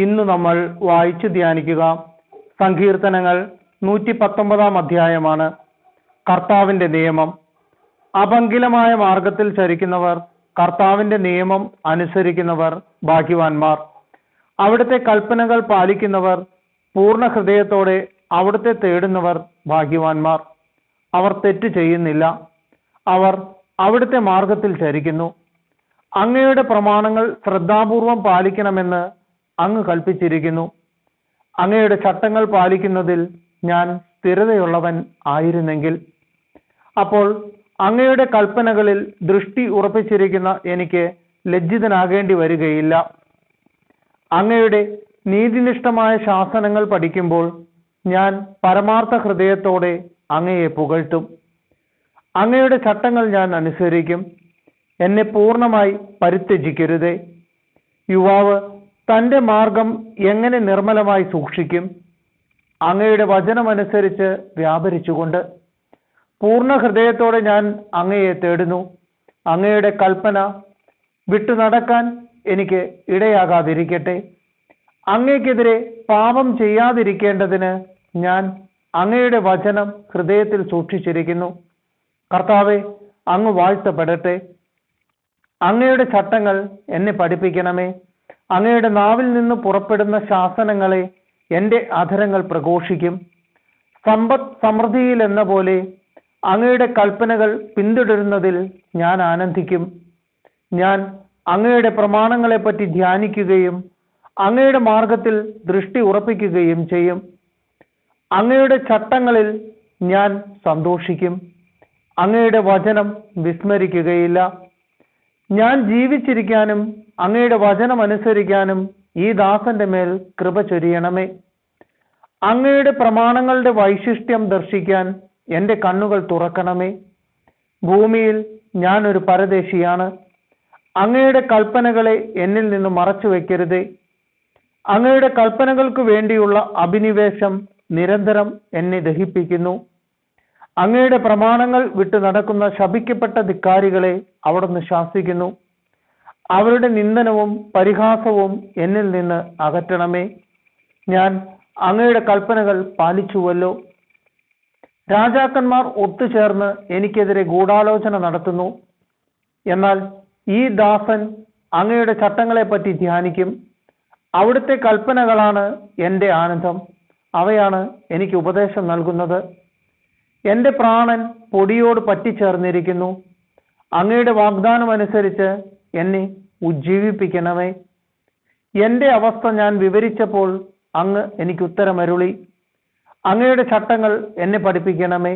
ഇന്ന് നമ്മൾ വായിച്ചു ധ്യാനിക്കുക സങ്കീർത്തനങ്ങൾ 119 അധ്യായമാണ്. കർത്താവിന്റെ നിയമം. അപങ്കിലമായ മാർഗത്തിൽ ചരിക്കുന്നവർ, കർത്താവിന്റെ നിയമം അനുസരിക്കുന്നവർ ഭാഗ്യവാന്മാർ. അവിടുത്തെ കൽപ്പനകൾ പാലിക്കുന്നവർ, പൂർണ്ണ ഹൃദയത്തോടെ അവിടുത്തെ തേടുന്നവർ ഭാഗ്യവാന്മാർ. അവർ തെറ്റ് ചെയ്യുന്നില്ല, അവർ അവിടുത്തെ മാർഗത്തിൽ ചരിക്കുന്നു. അങ്ങയുടെ പ്രമാണങ്ങൾ ശ്രദ്ധാപൂർവം പാലിക്കണമെന്ന് അങ്ങ് കൽപ്പിച്ചിരിക്കുന്നു. അങ്ങയുടെ ചട്ടങ്ങൾ പാലിക്കുന്നതിൽ ഞാൻ സ്ഥിരതയുള്ളവൻ ആയിരുന്നെങ്കിൽ. അപ്പോൾ അങ്ങയുടെ കൽപ്പനകളിൽ ദൃഷ്ടി ഉറപ്പിച്ചിരിക്കുന്ന എനിക്ക് ലജ്ജിതനാകേണ്ടി വരികയില്ല. അങ്ങയുടെ നീതിനിഷ്ഠമായ ശാസനങ്ങൾ പഠിക്കുമ്പോൾ ഞാൻ പരമാർത്ഥ ഹൃദയത്തോടെ അങ്ങയെ പുകഴ്ത്തും. അങ്ങയുടെ ചട്ടങ്ങൾ ഞാൻ അനുസരിക്കും. എന്നെ പൂർണ്ണമായി പരിത്യജിക്കരുതേ. യുവാവ് തൻ്റെ മാർഗം എങ്ങനെ നിർമ്മലമായി സൂക്ഷിക്കും? അങ്ങയുടെ വചനമനുസരിച്ച് വ്യാപരിച്ചുകൊണ്ട്. പൂർണ്ണ ഹൃദയത്തോടെ ഞാൻ അങ്ങയെ തേടുന്നു. അങ്ങയുടെ കൽപ്പന വിട്ടു നടക്കാൻ എനിക്ക് ഇടയാകാതിരിക്കട്ടെ. അങ്ങയ്ക്കെതിരെ പാപം ചെയ്യാതിരിക്കേണ്ടതിന് ഞാൻ അങ്ങയുടെ വചനം ഹൃദയത്തിൽ സൂക്ഷിച്ചിരിക്കുന്നു. കർത്താവെ, അങ്ങ് വാഴ്ത്തപ്പെടട്ടെ. അങ്ങയുടെ ചട്ടങ്ങൾ എന്നെ പഠിപ്പിക്കണമേ. അങ്ങയുടെ നാവിൽ നിന്ന് പുറപ്പെടുന്ന ശാസനങ്ങളെ എൻ്റെ അധരങ്ങൾ പ്രഘോഷിക്കും. സമ്പത്ത് സമൃദ്ധിയിൽ എന്ന പോലെ അങ്ങയുടെ കൽപ്പനകൾ പിന്തുടരുന്നതിൽ ഞാൻ ആനന്ദിക്കും. ഞാൻ അങ്ങയുടെ പ്രമാണങ്ങളെപ്പറ്റി ധ്യാനിക്കുകയും അങ്ങയുടെ മാർഗത്തിൽ ദൃഷ്ടി ഉറപ്പിക്കുകയും ചെയ്യും. അങ്ങയുടെ ചട്ടങ്ങളിൽ ഞാൻ സന്തോഷിക്കും. അങ്ങയുടെ വചനം വിസ്മരിക്കുകയില്ല. ഞാൻ ജീവിച്ചിരിക്കാനും അങ്ങയുടെ വചനം അനുസരിക്കാനും ഈ ദാസന്റെ മേൽ കൃപ ചൊരിയണമേ. അങ്ങയുടെ പ്രമാണങ്ങളുടെ വൈശിഷ്ട്യം ദർശിക്കാൻ എൻ്റെ കണ്ണുകൾ തുറക്കണമേ. ഭൂമിയിൽ ഞാൻ ഒരു പരദേശിയാണ്. അങ്ങയുടെ കൽപ്പനകളെ എന്നിൽ നിന്ന് മറച്ചു വെക്കരുതേ. അങ്ങയുടെ കൽപ്പനകൾക്ക് വേണ്ടിയുള്ള അഭിനിവേശം നിരന്തരം എന്നെ ദഹിപ്പിക്കുന്നു. അങ്ങയുടെ പ്രമാണങ്ങൾ വിട്ടു നടക്കുന്ന ശപിക്കപ്പെട്ട ധിക്കാരികളെ അവിടുന്ന് ശാസിക്കുന്നു. അവരുടെ നിന്ദനവും പരിഹാസവും എന്നിൽ നിന്ന് അകറ്റണമേ. ഞാൻ അങ്ങയുടെ കൽപ്പനകൾ പാലിച്ചുവല്ലോ. രാജാക്കന്മാർ ഒത്തുചേർന്ന് എനിക്കെതിരെ ഗൂഢാലോചന നടത്തുന്നു. എന്നാൽ ഈ ദാസൻ അങ്ങയുടെ ചട്ടങ്ങളെപ്പറ്റി ധ്യാനിക്കും. അവിടുത്തെ കൽപ്പനകളാണ് എൻ്റെ ആനന്ദം. അവയാണ് എനിക്ക് ഉപദേശം നൽകുന്നത്. എൻ്റെ പ്രാണൻ പൊടിയോട് പറ്റിച്ചേർന്നിരിക്കുന്നു. അങ്ങയുടെ വാഗ്ദാനം അനുസരിച്ച് എന്നെ ഉജ്ജീവിപ്പിക്കണമേ. എൻ്റെ അവസ്ഥ ഞാൻ വിവരിച്ചപ്പോൾ അങ്ങ് എനിക്ക് ഉത്തരമരുളി. അങ്ങയുടെ ചട്ടങ്ങൾ എന്നെ പഠിപ്പിക്കണമേ.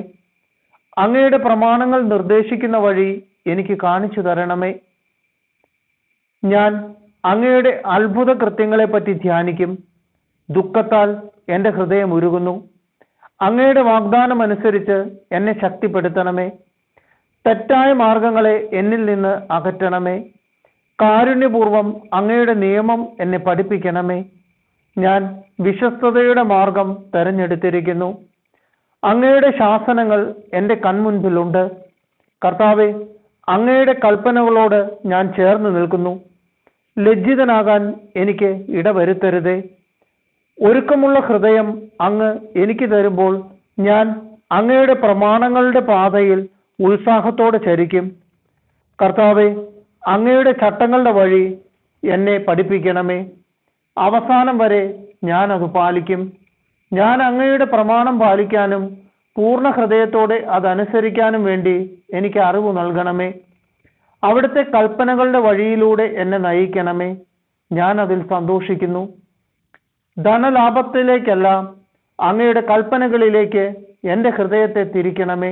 അങ്ങയുടെ പ്രമാണങ്ങൾ നിർദ്ദേശിക്കുന്ന വഴി എനിക്ക് കാണിച്ചു തരണമേ. ഞാൻ അങ്ങയുടെ അത്ഭുത കൃത്യങ്ങളെപ്പറ്റി ധ്യാനിക്കും. ദുഃഖത്താൽ എൻ്റെ ഹൃദയം ഉരുകുന്നു. അങ്ങയുടെ വാഗ്ദാനം അനുസരിച്ച് എന്നെ ശക്തിപ്പെടുത്തണമേ. തെറ്റായ മാർഗങ്ങളെ എന്നിൽ നിന്ന് അകറ്റണമേ. കാരുണ്യപൂർവം അങ്ങയുടെ നിയമം എന്നെ പഠിപ്പിക്കണമേ. ഞാൻ വിശ്വസ്തതയുടെ മാർഗം തെരഞ്ഞെടുത്തിരിക്കുന്നു. അങ്ങയുടെ ശാസനങ്ങൾ എൻ്റെ കൺമുൻപിലുണ്ട്. കർത്താവെ, അങ്ങയുടെ കൽപ്പനകളോട് ഞാൻ ചേർന്ന് നിൽക്കുന്നു. ലജ്ജിതനാകാൻ എനിക്ക് ഇടവരുത്തരുതേ. ഒരുക്കമുള്ള ഹൃദയം അങ്ങ് എനിക്ക് തരുമ്പോൾ ഞാൻ അങ്ങയുടെ പ്രമാണങ്ങളുടെ പാതയിൽ ഉത്സാഹത്തോടെ ചരിക്കും. കർത്താവെ, അങ്ങയുടെ ചട്ടങ്ങളുടെ വഴി എന്നെ പഠിപ്പിക്കണമേ. അവസാനം വരെ ഞാൻ അത് പാലിക്കും. ഞാൻ അങ്ങയുടെ പ്രമാണം പാലിക്കാനും പൂർണ്ണ ഹൃദയത്തോടെ അതനുസരിക്കാനും വേണ്ടി എനിക്ക് അറിവ് നൽകണമേ. അവിടുത്തെ കൽപ്പനകളുടെ വഴിയിലൂടെ എന്നെ നയിക്കണമേ. ഞാൻ അതിൽ സന്തോഷിക്കുന്നു. ധനലാഭത്തിലേക്കല്ല, അങ്ങയുടെ കൽപ്പനകളിലേക്ക് എൻ്റെ ഹൃദയത്തെ തിരിക്കണമേ.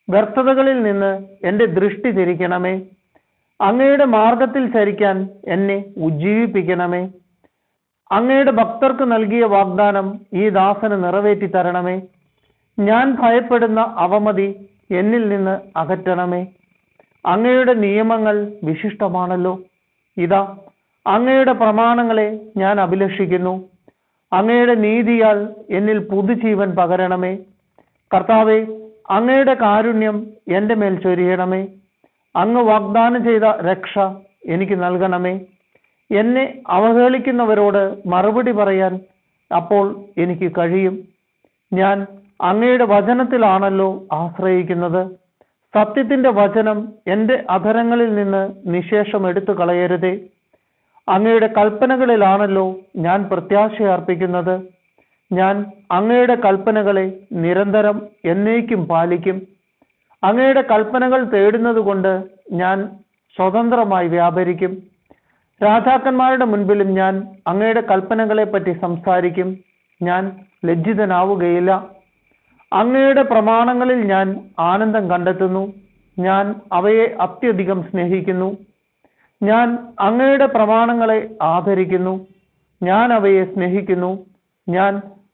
വ്യർത്ഥതകളിൽ നിന്ന് എൻ്റെ ദൃഷ്ടി തിരിക്കണമേ. അങ്ങയുടെ മാർഗത്തിൽ ചരിക്കാൻ എന്നെ ഉജ്ജീവിപ്പിക്കണമേ. അങ്ങയുടെ ഭക്തർക്ക് നൽകിയ വാഗ്ദാനം ഈ ദാസന് നിറവേറ്റി തരണമേ. ഞാൻ ഭയപ്പെടുന്ന അവമതി എന്നിൽ നിന്ന് അകറ്റണമേ. അങ്ങയുടെ നിയമങ്ങൾ വിശിഷ്ടമാണല്ലോ. ഇതാ, അങ്ങയുടെ പ്രമാണങ്ങളെ ഞാൻ അഭിലഷിക്കുന്നു. അങ്ങയുടെ നീതിയാൽ എന്നിൽ പുതുജീവൻ പകരണമേ. കർത്താവെ, അങ്ങയുടെ കാരുണ്യം എൻ്റെ മേൽ ചൊരിയണമേ. അങ്ങ് വാഗ്ദാനം ചെയ്ത രക്ഷ എനിക്ക് നൽകണമേ. എന്നെ അവഹേളിക്കുന്നവരോട് മറുപടി പറയാൻ അപ്പോൾ എനിക്ക് കഴിയും. ഞാൻ അങ്ങയുടെ വചനത്തിലാണല്ലോ ആശ്രയിക്കുന്നത്. സത്യത്തിന്റെ വചനം എൻ്റെ അധരങ്ങളിൽ നിന്ന് നിശേഷം എടുത്തു കളയരുതേ. അങ്ങയുടെ കൽപ്പനകളിലാണല്ലോ ഞാൻ പ്രത്യാശ അർപ്പിക്കുന്നത്. ഞാൻ അങ്ങയുടെ കൽപ്പനകളെ നിരന്തരം എന്നേക്കും പാലിക്കും. അങ്ങയുടെ കൽപ്പനകൾ തേടുന്നത് കൊണ്ട് ഞാൻ സ്വതന്ത്രമായി വ്യാപരിക്കും. രാജാക്കന്മാരുടെ മുൻപിലും ഞാൻ അങ്ങയുടെ കൽപ്പനകളെ പറ്റി സംസാരിക്കും. ഞാൻ ലജ്ജിതനാവുകയില്ല. അങ്ങയുടെ പ്രമാണങ്ങളിൽ ഞാൻ ആനന്ദം കണ്ടെത്തുന്നു. ഞാൻ അവയെ അത്യധികം സ്നേഹിക്കുന്നു. ഞാൻ അങ്ങയുടെ പ്രമാണങ്ങളെ ആദരിക്കുന്നു. ഞാൻ അവയെ സ്നേഹിക്കുന്നു. ഞാൻ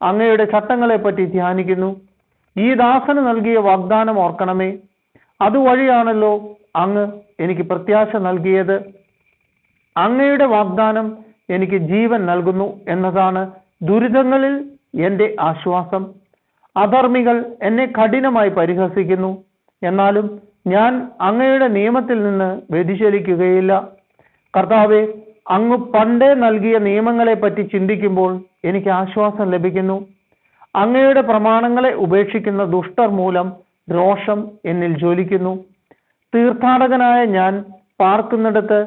അങ്ങയുടെ ചട്ടങ്ങളെ പറ്റി ധ്യാനിക്കുന്നു. ഈ ദാസന് നൽകിയ വാഗ്ദാനം ഓർക്കണമേ. അതുവഴിയാണല്ലോ അങ്ങ് എനിക്ക് പ്രത്യാശ നൽകിയത്. അങ്ങയുടെ വാഗ്ദാനം എനിക്ക് ജീവൻ നൽകുന്നു എന്നതാണ് ദുരിതങ്ങളിൽ എൻ്റെ ആശ്വാസം. അധർമ്മികൾ എന്നെ കഠിനമായി പരിഹസിക്കുന്നു. എന്നാലും ഞാൻ അങ്ങയുടെ നിയമത്തിൽ നിന്ന് വ്യതിചലിക്കുകയില്ല. കർത്താവെ, അങ്ങ് പണ്ടേ നൽകിയ നിയമങ്ങളെ പറ്റി ചിന്തിക്കുമ്പോൾ എനിക്ക് ആശ്വാസം ലഭിക്കുന്നു. അങ്ങയുടെ പ്രമാണങ്ങളെ ഉപേക്ഷിക്കുന്ന ദുഷ്ടർ മൂലം രോഷം എന്നിൽ ജ്വലിക്കുന്നു. തീർത്ഥാടകനായ ഞാൻ പാർക്കുന്നിടത്ത്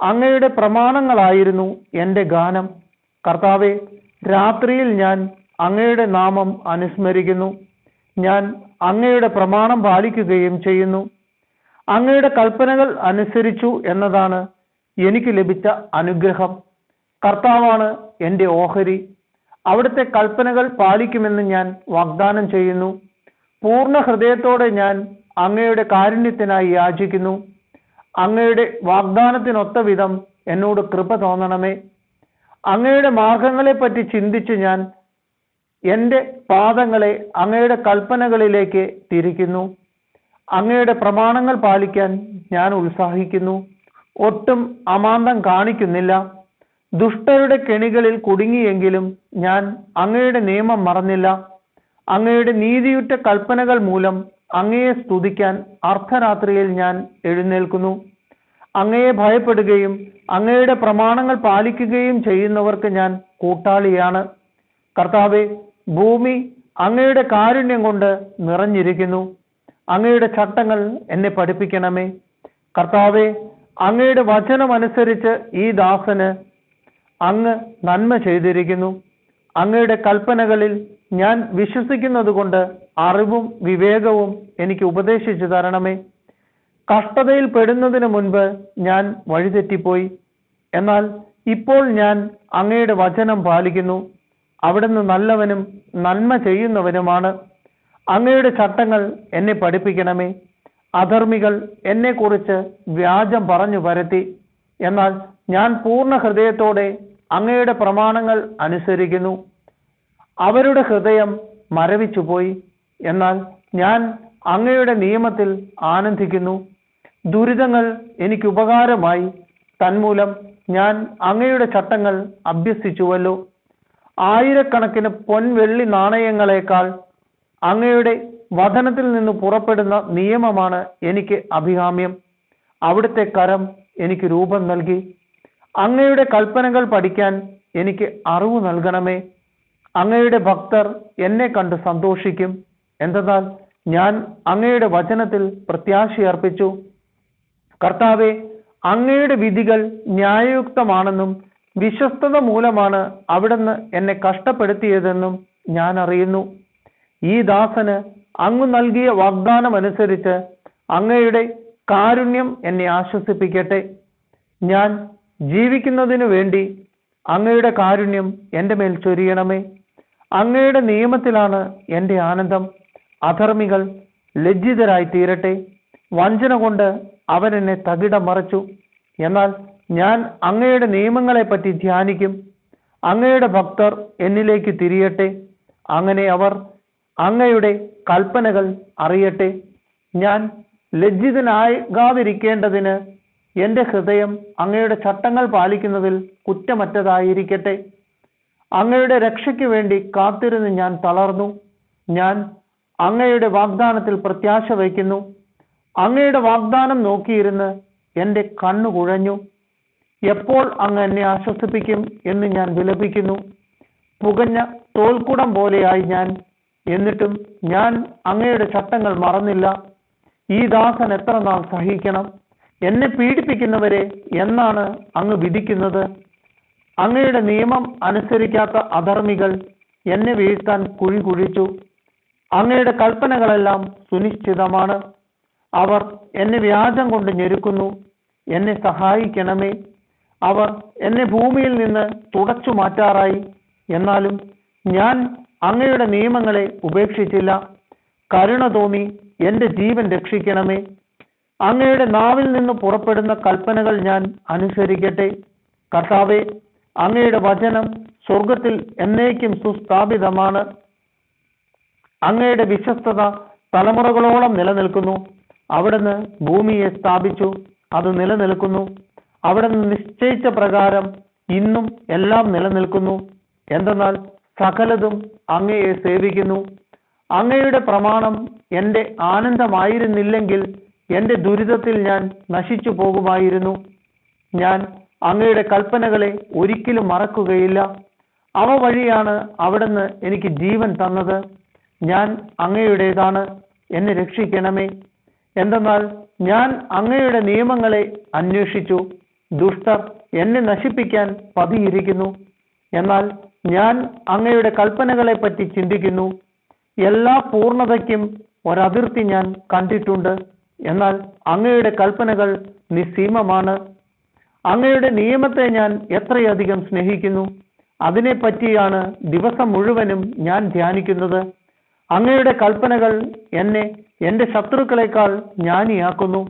അങ്ങയുടെ പ്രമാണങ്ങളായിരുന്നു എൻ്റെ ഗാനം. കർത്താവെ, രാത്രിയിൽ ഞാൻ അങ്ങയുടെ നാമം അനുസ്മരിക്കുന്നു. ഞാൻ അങ്ങയുടെ പ്രമാണം പാലിക്കുകയും ചെയ്യുന്നു. അങ്ങയുടെ കൽപ്പനകൾ അനുസരിച്ചു എന്നതാണ് എനിക്ക് ലഭിച്ച അനുഗ്രഹം. കർത്താവാണ് എൻ്റെ ഓഹരി. അവിടുത്തെ കൽപ്പനകൾ പാലിക്കുമെന്ന് ഞാൻ വാഗ്ദാനം ചെയ്യുന്നു. പൂർണ്ണ ഹൃദയത്തോടെ ഞാൻ അങ്ങയുടെ കാരുണ്യത്തിനായി യാചിക്കുന്നു. അങ്ങയുടെ വാഗ്ദാനത്തിനൊത്ത വിധം എന്നോട് കൃപ തോന്നണമേ. അങ്ങയുടെ മാർഗങ്ങളെപ്പറ്റി ചിന്തിച്ച് ഞാൻ എൻ്റെ പാദങ്ങളെ അങ്ങയുടെ കൽപ്പനകളിലേക്ക് തിരിക്കുന്നു. അങ്ങയുടെ പ്രമാണങ്ങൾ പാലിക്കാൻ ഞാൻ ഉത്സാഹിക്കുന്നു. ഒട്ടും അമാന്തം കാണിക്കുന്നില്ല. ദുഷ്ടരുടെ കെണികളിൽ കുടുങ്ങിയെങ്കിലും ഞാൻ അങ്ങയുടെ നിയമം മറന്നില്ല. അങ്ങയുടെ നീതിയുറ്റ കൽപ്പനകൾ മൂലം അങ്ങയെ സ്തുതിക്കാൻ അർദ്ധരാത്രിയിൽ ഞാൻ എഴുന്നേൽക്കുന്നു. അങ്ങയെ ഭയപ്പെടുകയും അങ്ങയുടെ പ്രമാണങ്ങൾ പാലിക്കുകയും ചെയ്യുന്നവർക്ക് ഞാൻ കൂട്ടാളിയാണ്. കർത്താവെ, ഭൂമി അങ്ങയുടെ കാരുണ്യം കൊണ്ട് നിറഞ്ഞിരിക്കുന്നു. അങ്ങയുടെ ചട്ടങ്ങൾ എന്നെ പഠിപ്പിക്കണമേ. കർത്താവെ, അങ്ങയുടെ വചനമനുസരിച്ച് ഈ ദാസന് അങ്ങ് നന്മ ചെയ്തിരിക്കുന്നു. അങ്ങയുടെ കൽപ്പനകളിൽ ഞാൻ വിശ്വസിക്കുന്നത് കൊണ്ട് അറിവും വിവേകവും എനിക്ക് ഉപദേശിച്ചു തരണമേ. കഷ്ടതയിൽ പെടുന്നതിന് മുൻപ് ഞാൻ വഴിതെറ്റിപ്പോയി. എന്നാൽ ഇപ്പോൾ ഞാൻ അങ്ങയുടെ വചനം പാലിക്കുന്നു. അവിടുന്ന് നല്ലവനും നന്മ ചെയ്യുന്നവനുമാണ്. അങ്ങയുടെ ചട്ടങ്ങൾ എന്നെ പഠിപ്പിക്കണമേ. അധർമ്മികൾ എന്നെക്കുറിച്ച് വ്യാജം പറഞ്ഞു പരത്തി. എന്നാൽ ഞാൻ പൂർണ്ണ ഹൃദയത്തോടെ അങ്ങയുടെ പ്രമാണങ്ങൾ അനുസരിക്കുന്നു. അവരുടെ ഹൃദയം മരവിച്ചുപോയി. എന്നാൽ ഞാൻ അങ്ങയുടെ നിയമത്തിൽ ആനന്ദിക്കുന്നു. ദുരിതങ്ങൾ എനിക്ക് ഉപകാരമായി. തന്മൂലം ഞാൻ അങ്ങയുടെ ചട്ടങ്ങൾ അഭ്യസിച്ചുവല്ലോ. ആയിരക്കണക്കിന് പൊൻവെള്ളി നാണയങ്ങളെക്കാൾ അങ്ങയുടെ വചനത്തിൽ നിന്ന് പുറപ്പെടുന്ന നിയമമാണ് എനിക്ക് അഭികാമ്യം. അവിടുത്തെ കരം എനിക്ക് രൂപം നൽകി. അങ്ങയുടെ കൽപ്പനകൾ പഠിക്കാൻ എനിക്ക് അറിവ് നൽകണമേ. അങ്ങയുടെ ഭക്തർ എന്നെ കണ്ട് സന്തോഷിക്കും. എന്തെന്നാൽ ഞാൻ അങ്ങയുടെ വചനത്തിൽ പ്രത്യാശയർപ്പിച്ചു. കർത്താവെ, അങ്ങയുടെ വിധികൾ ന്യായയുക്തമാണെന്നും വിശ്വസ്തത മൂലമാണ് അവിടുന്ന് എന്നെ കഷ്ടപ്പെടുത്തിയതെന്നും ഞാൻ അറിയുന്നു. ഈ ദാസന് അങ്ങ് നൽകിയ വാഗ്ദാനം അനുസരിച്ച് അങ്ങയുടെ കാരുണ്യം എന്നെ ആശ്വസിപ്പിക്കട്ടെ. ഞാൻ ജീവിക്കുന്നതിനു വേണ്ടി അങ്ങയുടെ കാരുണ്യം എൻ്റെ മേൽ ചൊരിയണമേ. അങ്ങയുടെ നിയമത്തിലാണ് എൻ്റെ ആനന്ദം. അധർമ്മികൾ ലജ്ജിതരായി തീരട്ടെ. വഞ്ചന കൊണ്ട് അവൻ എന്നെ തകിടം മറിച്ചു. എന്നാൽ ഞാൻ അങ്ങയുടെ നിയമങ്ങളെപ്പറ്റി ധ്യാനിക്കും. അങ്ങയുടെ ഭക്തർ എന്നിലേക്ക് തിരിയട്ടെ. അങ്ങനെ അവർ അങ്ങയുടെ കൽപ്പനകൾ അറിയട്ടെ. ഞാൻ ലജ്ജിതനാകാതിരിക്കേണ്ടതിന് എൻ്റെ ഹൃദയം അങ്ങയുടെ ചട്ടങ്ങൾ പാലിക്കുന്നതിൽ കുറ്റമറ്റതായിരിക്കട്ടെ. അങ്ങയുടെ രക്ഷയ്ക്ക് വേണ്ടി കാത്തിരുന്ന് ഞാൻ തളർന്നു. ഞാൻ അങ്ങയുടെ വാഗ്ദാനത്തിൽ പ്രത്യാശ വയ്ക്കുന്നു. അങ്ങയുടെ വാഗ്ദാനം നോക്കിയിരുന്ന് എൻ്റെ കണ്ണു കുഴഞ്ഞു. എപ്പോൾ അങ്ങ് എന്നെ ആശ്വസിപ്പിക്കും എന്ന് ഞാൻ വിലപിക്കുന്നു. പുകഞ്ഞ തോൽക്കുടം പോലെയായി ഞാൻ, എന്നിട്ടും ഞാൻ അങ്ങയുടെ ചട്ടങ്ങൾ മറന്നില്ല. ഈ ദാസൻ എത്ര നാൾ സഹിക്കണം? എന്നെ പീഡിപ്പിക്കുന്നവരെ എന്നാണ് അങ്ങ് വിധിക്കുന്നത്? അങ്ങയുടെ നിയമം അനുസരിക്കാത്ത അധർമ്മികൾ എന്നെ വീഴ്ത്താൻ കുഴി കുഴിച്ചു. അങ്ങയുടെ കൽപ്പനകളെല്ലാം സുനിശ്ചിതമാണ്. അവർ എന്നെ വ്യാജം കൊണ്ട് ഞെരുക്കുന്നു. എന്നെ സഹായിക്കണമേ. അവർ എന്നെ ഭൂമിയിൽ നിന്ന് തുടച്ചു മാറ്റാറായി. എന്നാലും ഞാൻ അങ്ങയുടെ നിയമങ്ങളെ ഉപേക്ഷിച്ചില്ല. കരുണ തോന്നി എൻ്റെ ജീവൻ രക്ഷിക്കണമേ. അങ്ങയുടെ നാവിൽ നിന്ന് പുറപ്പെടുന്ന കൽപ്പനകൾ ഞാൻ അനുസരിക്കട്ടെ. കർത്താവേ, അങ്ങയുടെ വചനം സ്വർഗത്തിൽ എന്നേക്കും സുസ്ഥാപിതമാണ്. അങ്ങയുടെ വിശ്വസ്തത തലമുറകളോളം നിലനിൽക്കുന്നു. അവിടുന്ന് ഭൂമിയെ സ്ഥാപിച്ചു, അത് നിലനിൽക്കുന്നു. അവിടുന്ന് നിശ്ചയിച്ച പ്രകാരം ഇന്നും എല്ലാം നിലനിൽക്കുന്നു. എന്തെന്നാൽ സകലതും അങ്ങയെ സേവിക്കുന്നു. അങ്ങയുടെ പ്രമാണം എൻ്റെ ആനന്ദമായിരുന്നില്ലെങ്കിൽ എൻ്റെ ദുരിതത്തിൽ ഞാൻ നശിച്ചു പോകുമായിരുന്നു. ഞാൻ അങ്ങയുടെ കൽപ്പനകളെ ഒരിക്കലും മറക്കുകയില്ല. അവ വഴിയാണ് അവിടുന്ന് എനിക്ക് ജീവൻ തന്നത്. ഞാൻ അങ്ങയുടേതാണ്. എന്നെ രക്ഷിക്കണമേ. എന്തെന്നാൽ ഞാൻ അങ്ങയുടെ നിയമങ്ങളെ അന്വേഷിച്ചു. ദുഷ്ടർ എന്നെ നശിപ്പിക്കാൻ പതിയിരിക്കുന്നു. എന്നാൽ ഞാൻ അങ്ങയുടെ കൽപ്പനകളെ പറ്റി ചിന്തിക്കുന്നു. എല്ലാ പൂർണ്ണതയ്ക്കും ഒരതിർത്തി ഞാൻ കണ്ടിട്ടുണ്ട്. എന്നാൽ അങ്ങയുടെ കൽപ്പനകൾ നിസ്സീമമാണ്. അങ്ങയുടെ നിയമത്തെ ഞാൻ എത്രയധികം സ്നേഹിക്കുന്നു. അതിനെപ്പറ്റിയാണ് ദിവസം മുഴുവനും ഞാൻ ധ്യാനിക്കുന്നത്. അങ്ങയുടെ കൽപ്പനകൾ എന്നെ എൻ്റെ ശത്രുക്കളെക്കാൾ ജ്ഞാനിയാക്കുന്നു.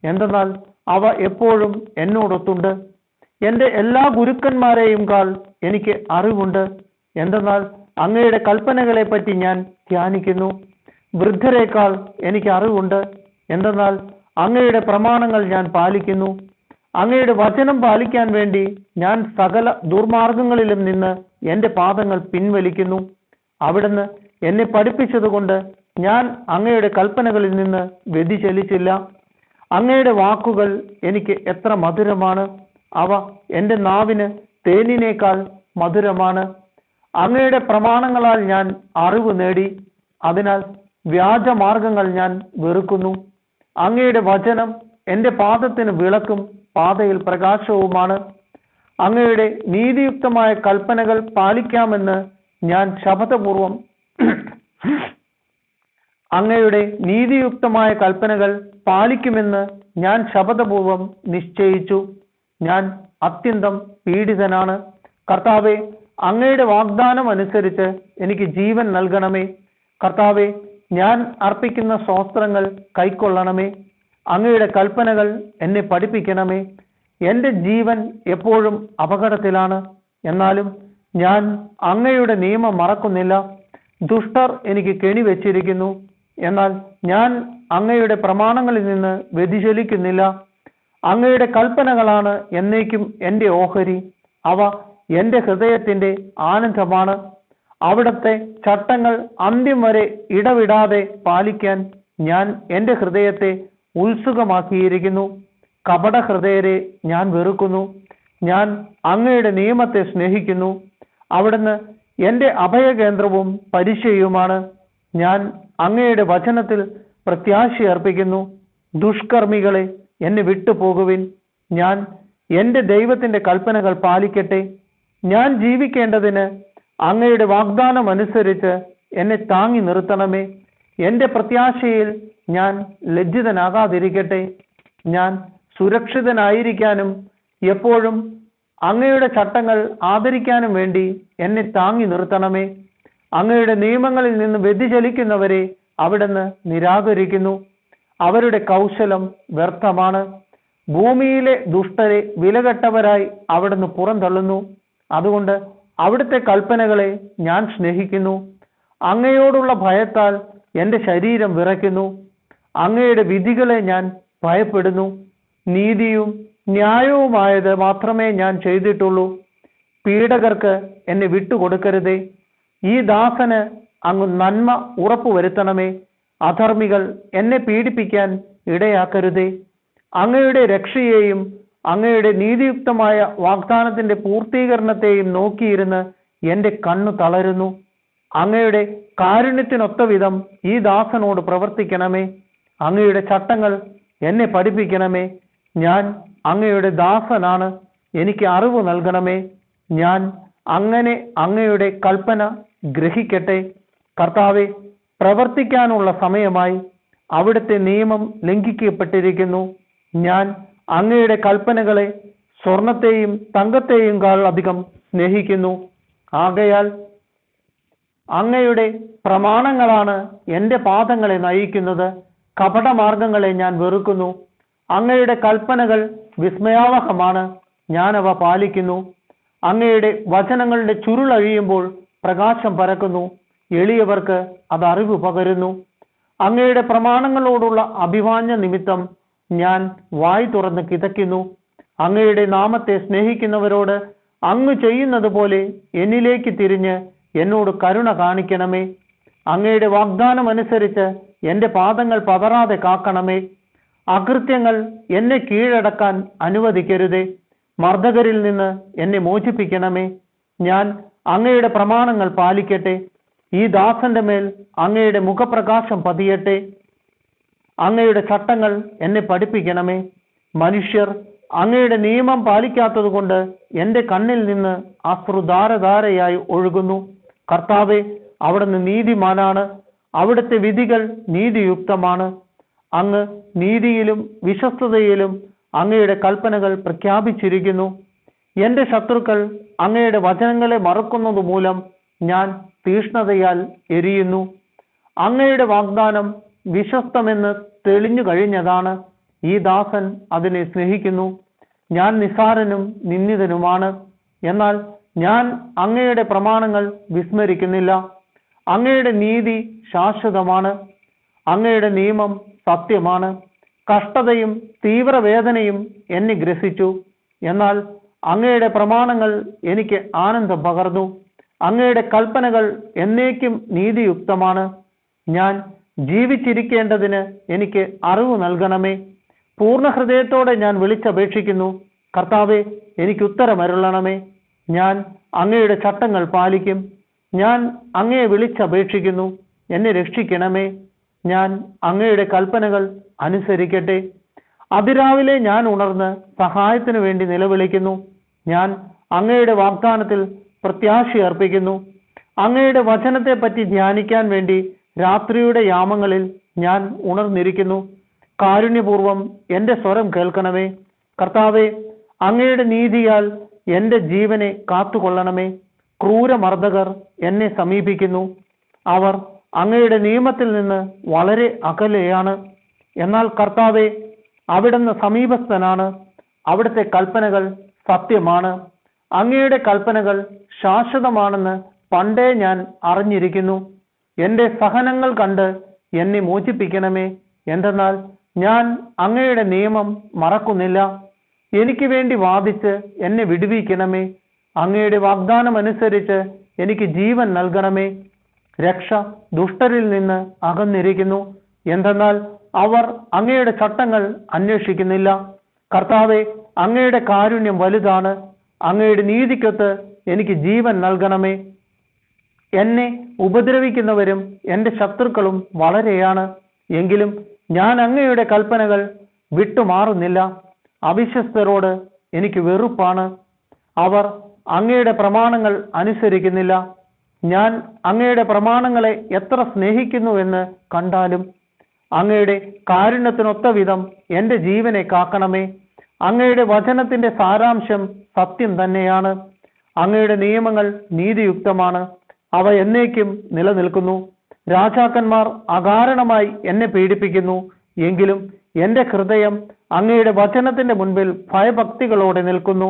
എന്തെന്നാൽ അവ എപ്പോഴും എന്നോടൊത്തുണ്ട്. എൻ്റെ എല്ലാ ഗുരുക്കന്മാരെയും കാൾ എനിക്ക് അറിവുണ്ട്. എന്തെന്നാൽ അങ്ങയുടെ കൽപ്പനകളെ പറ്റി ഞാൻ ധ്യാനിക്കുന്നു. വൃദ്ധരേക്കാൾ എനിക്ക് അറിവുണ്ട്. എന്തെന്നാൽ അങ്ങയുടെ പ്രമാണങ്ങൾ ഞാൻ പാലിക്കുന്നു. അങ്ങയുടെ വചനം പാലിക്കാൻ വേണ്ടി ഞാൻ സകല ദുർമാർഗങ്ങളിലും നിന്ന് എൻ്റെ പാദങ്ങൾ പിൻവലിക്കുന്നു. അവിടുന്ന് എന്നെ പഠിപ്പിച്ചതുകൊണ്ട് ഞാൻ അങ്ങയുടെ കൽപ്പനകളിൽ നിന്ന് വ്യതിചലിച്ചില്ല. അങ്ങയുടെ വാക്കുകൾ എനിക്ക് എത്ര മധുരമാണ്. അവ എൻ്റെ നാവിന് തേനിനേക്കാൾ മധുരമാണ്. അങ്ങയുടെ പ്രമാണങ്ങളാൽ ഞാൻ അറിവ് നേടി. അതിനാൽ വ്യാജമാർഗങ്ങൾ ഞാൻ വെറുക്കുന്നു. അങ്ങയുടെ വചനം എൻ്റെ പാദത്തിന് വിളക്കും പാതയിൽ പ്രകാശവുമാണ്. അങ്ങയുടെ നീതിയുക്തമായ കൽപ്പനകൾ പാലിക്കാമെന്ന് ഞാൻ ശപഥപൂർവം അങ്ങയുടെ നീതിയുക്തമായ കൽപ്പനകൾ പാലിക്കുമെന്ന് ഞാൻ ശപഥപൂർവം നിശ്ചയിച്ചു. ഞാൻ അത്യന്തം പീഡിതനാണ്. കർത്താവെ, അങ്ങയുടെ വാഗ്ദാനം അനുസരിച്ച് എനിക്ക് ജീവൻ നൽകണമേ. കർത്താവെ, ഞാൻ അർപ്പിക്കുന്ന സ്തോത്രങ്ങൾ കൈക്കൊള്ളണമേ. അങ്ങയുടെ കൽപ്പനകൾ എന്നെ പഠിപ്പിക്കണമേ. എൻ്റെ ജീവൻ എപ്പോഴും അപകടത്തിലാണ്. എന്നാലും ഞാൻ അങ്ങയുടെ നിയമം മറക്കുന്നില്ല. ദുഷ്ടർ എനിക്ക് കെണി വെച്ചിരിക്കുന്നു. എന്നാൽ ഞാൻ അങ്ങയുടെ പ്രമാണങ്ങളിൽ നിന്ന് വ്യതിചലിക്കുന്നില്ല. അങ്ങയുടെ കൽപ്പനകളാണ് എന്നേക്കും എൻ്റെ ഓഹരി. അവ എൻ്റെ ഹൃദയത്തിൻ്റെ ആനന്ദമാണ്. അവിടുത്തെ ചട്ടങ്ങൾ അന്ത്യം വരെ ഇടവിടാതെ പാലിക്കാൻ ഞാൻ എൻ്റെ ഹൃദയത്തെ ഉത്സുകമാക്കിയിരിക്കുന്നു. കപട ഹൃദയരെ ഞാൻ വെറുക്കുന്നു. ഞാൻ അങ്ങയുടെ നിയമത്തെ സ്നേഹിക്കുന്നു. അവിടുന്ന് എൻ്റെ അഭയകേന്ദ്രവും പരിചയവുമാണ്. ഞാൻ അങ്ങയുടെ വചനത്തിൽ പ്രത്യാശയർപ്പിക്കുന്നു. ദുഷ്കർമ്മികളെ എന്നെ വിട്ടുപോകുവിൻ. ഞാൻ എൻ്റെ ദൈവത്തിൻ്റെ കൽപ്പനകൾ പാലിക്കട്ടെ. ഞാൻ ജീവിക്കേണ്ടതിന് അങ്ങയുടെ വാഗ്ദാനം അനുസരിച്ച് എന്നെ താങ്ങി നിർത്തണമേ. എൻ്റെ പ്രത്യാശയിൽ ഞാൻ ലജ്ജിതനാകാതിരിക്കട്ടെ. ഞാൻ സുരക്ഷിതനായിരിക്കാനും എപ്പോഴും അങ്ങയുടെ ചട്ടങ്ങൾ ആദരിക്കാനും വേണ്ടി എന്നെ താങ്ങി നിർത്തണമേ. അങ്ങയുടെ നിയമങ്ങളിൽ നിന്ന് വ്യതിചലിക്കുന്നവരെ അവിടുന്ന് നിരാകരിക്കുന്നു. അവരുടെ കൗശലം വ്യർത്ഥമാണ്. ഭൂമിയിലെ ദുഷ്ടരെ വിലകെട്ടവരായി അവിടുന്ന് പുറന്തള്ളുന്നു. അതുകൊണ്ട് അവിടുത്തെ കൽപ്പനകളെ ഞാൻ സ്നേഹിക്കുന്നു. അങ്ങയോടുള്ള ഭയത്താൽ എൻ്റെ ശരീരം വിറയ്ക്കുന്നു. അങ്ങയുടെ വിധികളെ ഞാൻ ഭയപ്പെടുന്നു. നീതിയും ന്യായവുമായത് മാത്രമേ ഞാൻ ചെയ്തിട്ടുള്ളൂ. പീഡകർക്ക് എന്നെ വിട്ടുകൊടുക്കരുതേ. ഈ ദാസന് അങ്ങ് നന്മ ഉറപ്പുവരുത്തണമേ. അധർമ്മികൾ എന്നെ പീഡിപ്പിക്കാൻ ഇടയാക്കരുതേ. അങ്ങയുടെ രക്ഷയെയും അങ്ങയുടെ നീതിയുക്തമായ വാഗ്ദാനത്തിന്റെ പൂർത്തീകരണത്തെയും നോക്കിയിരുന്ന് എന്റെ കണ്ണു തളരുന്നു. അങ്ങയുടെ കാരുണ്യത്തിനൊത്ത വിധം ഈ ദാസനോട് പ്രവർത്തിക്കണമേ. അങ്ങയുടെ ചട്ടങ്ങൾ എന്നെ പഠിപ്പിക്കണമേ. ഞാൻ അങ്ങയുടെ ദാസനാണ്, എനിക്ക് അറിവ് നൽകണമേ. ഞാൻ അങ്ങനെ അങ്ങയുടെ കൽപ്പന ഗ്രഹിക്കട്ടെ. കർത്താവെ, പ്രവർത്തിക്കാനുള്ള സമയമായി. അവിടുത്തെ നിയമം ലംഘിക്കപ്പെട്ടിരിക്കുന്നു. ഞാൻ അങ്ങയുടെ കൽപ്പനകളെ സ്വർണത്തെയും തങ്കത്തെയും കാൾ അധികം സ്നേഹിക്കുന്നു. ആകയാൽ അങ്ങയുടെ പ്രമാണങ്ങളാണ് എൻ്റെ പാദങ്ങളെ നയിക്കുന്നത്. കപടമാർഗങ്ങളെ ഞാൻ വെറുക്കുന്നു. അങ്ങയുടെ കൽപ്പനകൾ വിസ്മയാവഹമാണ്, ഞാനവ പാലിക്കുന്നു. അങ്ങയുടെ വചനങ്ങളുടെ ചുരുളഴിയുമ്പോൾ പ്രകാശം പരക്കുന്നു. എളിയവർക്ക് അത് അറിവ് പകരുന്നു. അങ്ങയുടെ പ്രമാണങ്ങളോടുള്ള അഭിവാഞ്യ നിമിത്തം ഞാൻ വായ് തുറന്ന് കിതയ്ക്കുന്നു. അങ്ങയുടെ നാമത്തെ സ്നേഹിക്കുന്നവരോട് അങ്ങ് ചെയ്യുന്നത് പോലെ എന്നിലേക്ക് തിരിഞ്ഞ് എന്നോട് കരുണ കാണിക്കണമേ. അങ്ങയുടെ വാഗ്ദാനം അനുസരിച്ച് എൻ്റെ പാദങ്ങൾ പതറാതെ കാക്കണമേ. അകൃത്യങ്ങൾ എന്നെ കീഴടക്കാൻ അനുവദിക്കരുതേ. മർദ്ദകരിൽ നിന്ന് എന്നെ മോചിപ്പിക്കണമേ. ഞാൻ അങ്ങയുടെ പ്രമാണങ്ങൾ പാലിക്കട്ടെ. ഈ ദാസന്റെ മേൽ അങ്ങയുടെ മുഖപ്രകാശം പതിയട്ടെ. അങ്ങയുടെ ചട്ടങ്ങൾ എന്നെ പഠിപ്പിക്കണമേ. മനുഷ്യർ അങ്ങയുടെ നിയമം പാലിക്കാത്തത് കൊണ്ട് എൻ്റെ കണ്ണിൽ നിന്ന് അശ്രുധാരധാരയായി ഒഴുകുന്നു. കർത്താവെ, അവിടുന്ന് നീതിമാനാണ്, അവിടുത്തെ വിധികൾ നീതിയുക്തമാണ്. അങ്ങ് നീതിയിലും വിശ്വസ്തതയിലും അങ്ങയുടെ കൽപ്പനകൾ പ്രഖ്യാപിച്ചിരിക്കുന്നു. എൻ്റെ ശത്രുക്കൾ അങ്ങയുടെ വചനങ്ങളെ മറക്കുന്നത് മൂലം ഞാൻ തീഷ്ണതയാൽ എരിയുന്നു. അങ്ങയുടെ വാഗ്ദാനം വിശ്വസ്തമെന്ന് തെളിഞ്ഞു കഴിഞ്ഞതാണ്. ഈ ദാസൻ അതിനെ സ്നേഹിക്കുന്നു. ഞാൻ നിസ്സാരനും നിന്ദിതനുമാണ്, എന്നാൽ ഞാൻ അങ്ങയുടെ പ്രമാണങ്ങൾ വിസ്മരിക്കുന്നില്ല. അങ്ങയുടെ നീതി ശാശ്വതമാണ്, അങ്ങയുടെ നിയമം സത്യമാണ്. കഷ്ടതയും തീവ്രവേദനയും എന്നെ ഗ്രസിച്ചു, എന്നാൽ അങ്ങയുടെ പ്രമാണങ്ങൾ എനിക്ക് ആനന്ദം പകർന്നു. അങ്ങയുടെ കൽപ്പനകൾ എന്നേക്കും നീതിയുക്തമാണ്. ഞാൻ ജീവിച്ചിരിക്കേണ്ടതിന് എനിക്ക് അറിവ് നൽകണമേ. പൂർണ്ണ ഹൃദയത്തോടെ ഞാൻ വിളിച്ചപേക്ഷിക്കുന്നു. കർത്താവെ, എനിക്ക് ഉത്തരമരുളണമേ. ഞാൻ അങ്ങയുടെ ചട്ടങ്ങൾ പാലിക്കും. ഞാൻ അങ്ങയെ വിളിച്ചപേക്ഷിക്കുന്നു, എന്നെ രക്ഷിക്കണമേ. ഞാൻ അങ്ങയുടെ കൽപ്പനകൾ അനുസരിക്കട്ടെ. അതിരാവിലെ ഞാൻ ഉണർന്ന് സഹായത്തിനു വേണ്ടി നിലവിളിക്കുന്നു. ഞാൻ അങ്ങയുടെ വാഗ്ദാനത്തിൽ പ്രത്യാശയർപ്പിക്കുന്നു. അങ്ങയുടെ വചനത്തെ പറ്റി ധ്യാനിക്കാൻ വേണ്ടി രാത്രിയുടെ യാമങ്ങളിൽ ഞാൻ ഉണർന്നിരിക്കുന്നു. കാരുണ്യപൂർവം എൻ്റെ സ്വരം കേൾക്കണമേ. കർത്താവെ, അങ്ങയുടെ നീതിയാൽ എൻ്റെ ജീവനെ കാത്തുകൊള്ളണമേ. ക്രൂരമർദ്ദകർ എന്നെ സമീപിക്കുന്നു. അവർ അങ്ങയുടെ നിയമത്തിൽ നിന്ന് വളരെ അകലെയാണ്. എന്നാൽ കർത്താവെ, അവിടുന്ന് സമീപസ്ഥനാണ്. അവിടുത്തെ കൽപ്പനകൾ സത്യമാണ്. അങ്ങയുടെ കൽപ്പനകൾ ശാശ്വതമാണെന്ന് പണ്ടേ ഞാൻ അറിഞ്ഞിരിക്കുന്നു. എൻ്റെ സഹനങ്ങൾ കണ്ട് എന്നെ മോചിപ്പിക്കണമേ. എന്തെന്നാൽ ഞാൻ അങ്ങയുടെ നിയമം മറക്കുന്നില്ല. എനിക്ക് വേണ്ടി വാദിച്ച് എന്നെ വിടുവിക്കണമേ. അങ്ങയുടെ വാഗ്ദാനം അനുസരിച്ച് എനിക്ക് ജീവൻ നൽകണമേ. രക്ഷ ദുഷ്ടരിൽ നിന്ന് അകന്നിരിക്കുന്നു, എന്തെന്നാൽ അവർ അങ്ങയുടെ ചട്ടങ്ങൾ അന്വേഷിക്കുന്നില്ല. കർത്താവെ, അങ്ങയുടെ കാരുണ്യം വലുതാണ്. അങ്ങയുടെ നീതിക്കൊത്ത് എനിക്ക് ജീവൻ നൽകണമേ. എന്നെ ഉപദ്രവിക്കുന്നവരും എൻ്റെ ശത്രുക്കളും വളരെയാണ്, എങ്കിലും ഞാൻ അങ്ങയുടെ കൽപ്പനകൾ വിട്ടുമാറുന്നില്ല. അവിശ്വസ്തരോട് എനിക്ക് വെറുപ്പാണ്. അവർ അങ്ങയുടെ പ്രമാണങ്ങൾ അനുസരിക്കുന്നില്ല. ഞാൻ അങ്ങയുടെ പ്രമാണങ്ങളെ എത്ര സ്നേഹിക്കുന്നുവെന്ന് കണ്ടാലും അങ്ങയുടെ കാരുണ്യത്തിനൊത്ത വിധം എൻ്റെ ജീവനെ കാക്കണമേ. അങ്ങയുടെ വചനത്തിന്റെ സാരാംശം സത്യം തന്നെയാണ്. അങ്ങയുടെ നിയമങ്ങൾ നീതിയുക്തമാണ്, അവ എന്നേക്കും നിലനിൽക്കുന്നു. രാജാക്കന്മാർ അകാരണമായി എന്നെ പീഡിപ്പിക്കുന്നു, എങ്കിലും എൻ്റെ ഹൃദയം അങ്ങയുടെ വചനത്തിന്റെ മുൻപിൽ ഭയഭക്തികളോടെ നിൽക്കുന്നു.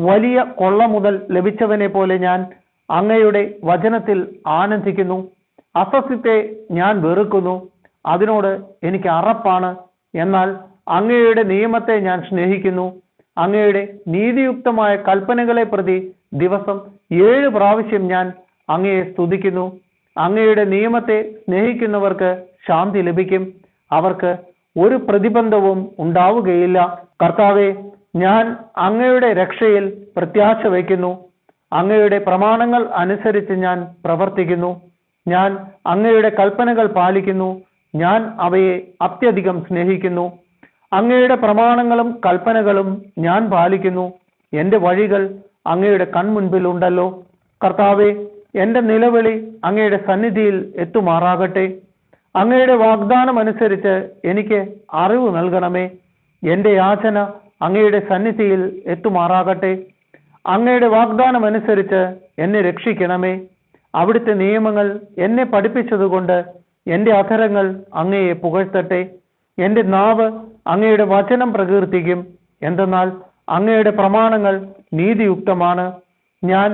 വലിയ കൊള്ള മുതൽ ലഭിച്ചവനെ പോലെ ഞാൻ അങ്ങയുടെ വചനത്തിൽ ആനന്ദിക്കുന്നു. അസത്യത്തെ ഞാൻ വെറുക്കുന്നു, അതിനോട് എനിക്ക് അറപ്പാണ്. എന്നാൽ അങ്ങയുടെ നിയമത്തെ ഞാൻ സ്നേഹിക്കുന്നു. അങ്ങയുടെ നീതിയുക്തമായ കൽപ്പനകളെ പ്രതി ദിവസം 7 പ്രാവശ്യം ഞാൻ അങ്ങയെ സ്തുതിക്കുന്നു. അങ്ങയുടെ നിയമത്തെ സ്നേഹിക്കുന്നവർക്ക് ശാന്തി ലഭിക്കും, അവർക്ക് ഒരു പ്രതിബന്ധവും ഉണ്ടാവുകയില്ല. കർത്താവെ, ഞാൻ അങ്ങയുടെ രക്ഷയിൽ പ്രത്യാശ വയ്ക്കുന്നു. അങ്ങയുടെ പ്രമാണങ്ങൾ അനുസരിച്ച് ഞാൻ പ്രവർത്തിക്കുന്നു. ഞാൻ അങ്ങയുടെ കൽപ്പനകൾ പാലിക്കുന്നു. ഞാൻ അവയെ അത്യധികം സ്നേഹിക്കുന്നു. അങ്ങയുടെ പ്രമാണങ്ങളും കൽപ്പനകളും ഞാൻ പാലിക്കുന്നു. എൻ്റെ വഴികൾ അങ്ങയുടെ കൺമുൻപിലുണ്ടല്ലോ. കർത്താവെ, എൻ്റെ നിലവിളി അങ്ങയുടെ സന്നിധിയിൽ എത്തുമാറാകട്ടെ. അങ്ങയുടെ വാഗ്ദാനം അനുസരിച്ച് എനിക്ക് അറിവ് നൽകണമേ. എൻ്റെ യാചന അങ്ങയുടെ സന്നിധിയിൽ എത്തുമാറാകട്ടെ. അങ്ങയുടെ വാഗ്ദാനം അനുസരിച്ച് എന്നെ രക്ഷിക്കണമേ. അവിടുത്തെ നിയമങ്ങൾ എന്നെ പഠിപ്പിച്ചതുകൊണ്ട് എൻ്റെ അധരങ്ങൾ അങ്ങയെ പുകഴ്ത്തട്ടെ. എൻ്റെ നാവ് അങ്ങയുടെ വചനം പ്രകീർത്തിക്കും. എന്തെന്നാൽ അങ്ങയുടെ പ്രമാണങ്ങൾ നീതിയുക്തമാണ്. ഞാൻ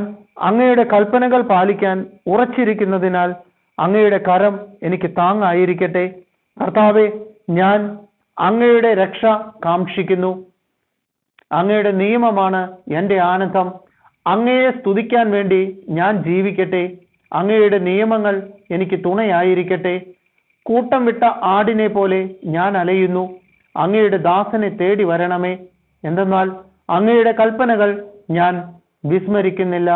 അങ്ങയുടെ കൽപ്പനകൾ പാലിക്കാൻ ഉറച്ചിരിക്കുന്നതിനാൽ അങ്ങയുടെ കരം എനിക്ക് താങ്ങായിരിക്കട്ടെ. കർത്താവെ, ഞാൻ അങ്ങയുടെ രക്ഷ കാക്ഷിക്കുന്നു. അങ്ങയുടെ നിയമമാണ് എൻ്റെ ആനന്ദം. അങ്ങയെ സ്തുതിക്കാൻ വേണ്ടി ഞാൻ ജീവിക്കട്ടെ. അങ്ങയുടെ നിയമങ്ങൾ എനിക്ക് തുണയായിരിക്കട്ടെ. കൂട്ടം വിട്ട ആടിനെ പോലെ ഞാൻ അലയുന്നു. അങ്ങയുടെ ദാസനെ തേടി വരണമേ. എന്തെന്നാൽ അങ്ങയുടെ കൽപ്പനകൾ ഞാൻ വിസ്മരിക്കുന്നില്ല.